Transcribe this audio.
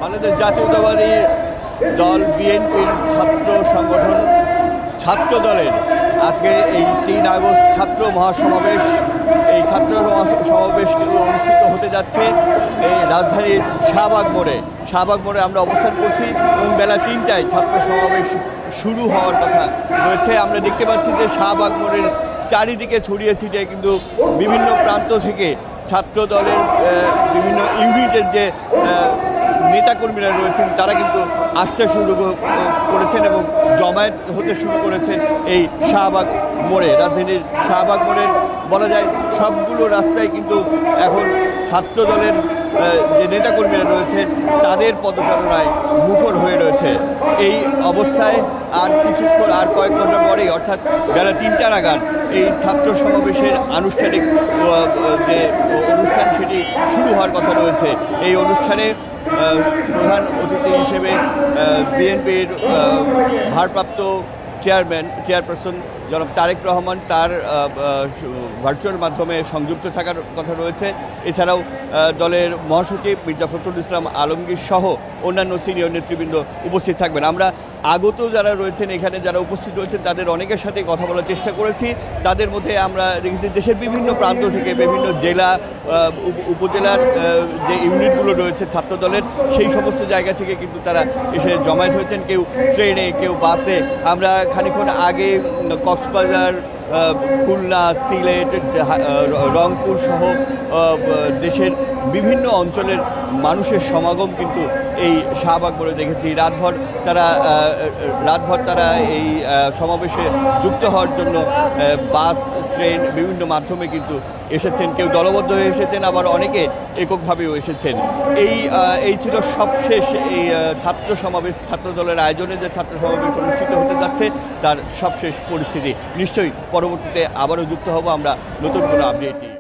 বাংলাদেশ জাতীয়তাবাদী দল বিএনপির ছাত্র সংগঠন ছাত্র দলের আজকে এই ৩ আগস্ট ছাত্র মহাসমাবেশ, এই ছাত্র সমাবেশ অনুষ্ঠিত হতে যাচ্ছে এই রাজধানীর শাহবাগ মোড়ে আমরা অবস্থান করছি এবং বেলা ৩টায় ছাত্র সমাবেশ শুরু হওয়ার কথা রয়েছে। আমরা দেখতে পাচ্ছি যে শাহবাগ মোড়ের চারিদিকে ছড়িয়ে ছিটিয়ে কিন্তু বিভিন্ন প্রান্ত থেকে ছাত্র দলের বিভিন্ন ইউনিটের যে নেতাকর্মীরা রয়েছেন তারা কিন্তু আসতে শুরু করেছেন এবং জমায়েত হতে শুরু করেছেন এই শাহবাগ মোড়ে। রাজধানীর শাহবাগ মোড়ে বলা যায় সবগুলো রাস্তায় কিন্তু এখন ছাত্র দলের যে নেতাকর্মীরা রয়েছেন তাদের পদচারণায় মুখর হয়ে রয়েছে। এই অবস্থায় আর কয়েক ঘন্টা পরেই অর্থাৎ বেলা ৩টা নাগাদ এই ছাত্র সমাবেশের আনুষ্ঠানিক যে অনুষ্ঠান সেটি শুরু হওয়ার কথা রয়েছে। এই অনুষ্ঠানে প্রধান অতিথি হিসেবে বিএনপির ভারপ্রাপ্ত চেয়ারপারসন জনাব তারেক রহমান তার ভার্চুয়াল মাধ্যমে সংযুক্ত থাকার কথা রয়েছে। এছাড়াও দলের মহাসচিব মির্জা ফখরুল ইসলাম আলমগীর সহ অন্যান্য সিনিয়র নেতৃবৃন্দ উপস্থিত থাকবেন। আমরা আগত যারা রয়েছেন এখানে যারা উপস্থিত রয়েছেন তাদের অনেকের সাথে কথা বলার চেষ্টা করেছি। তাদের মধ্যে আমরা দেখেছি দেশের বিভিন্ন প্রান্ত থেকে বিভিন্ন জেলা উপজেলার যে ইউনিটগুলো রয়েছে ছাত্র দলের সেই সমস্ত জায়গা থেকে কিন্তু তারা এসে জমায়েত হয়েছেন, কেউ ট্রেনে কেউ বাসে। আমরা খানিকক্ষণ আগে কক্সবাজার, খুলনা, সিলেট, রংপুর সহ দেশের বিভিন্ন অঞ্চলের মানুষের সমাগম কিন্তু এই শাহবাগ মোড়ে দেখেছি। রাতভর তারা এই সমাবেশে যুক্ত হওয়ার জন্য বাস, ট্রেন বিভিন্ন মাধ্যমে কিন্তু এসেছেন। কেউ দলবদ্ধ হয়ে এসেছেন, আবার অনেকে এককভাবেও এসেছেন। এই ছিল সবশেষ এই ছাত্র দলের আয়োজনে যে ছাত্র সমাবেশ অনুষ্ঠিত হতে যাচ্ছে তার সবশেষ পরিস্থিতি। নিশ্চয়ই পরবর্তীতে আবারও যুক্ত হব আমরা নতুন কোনো আপডেট নিয়ে।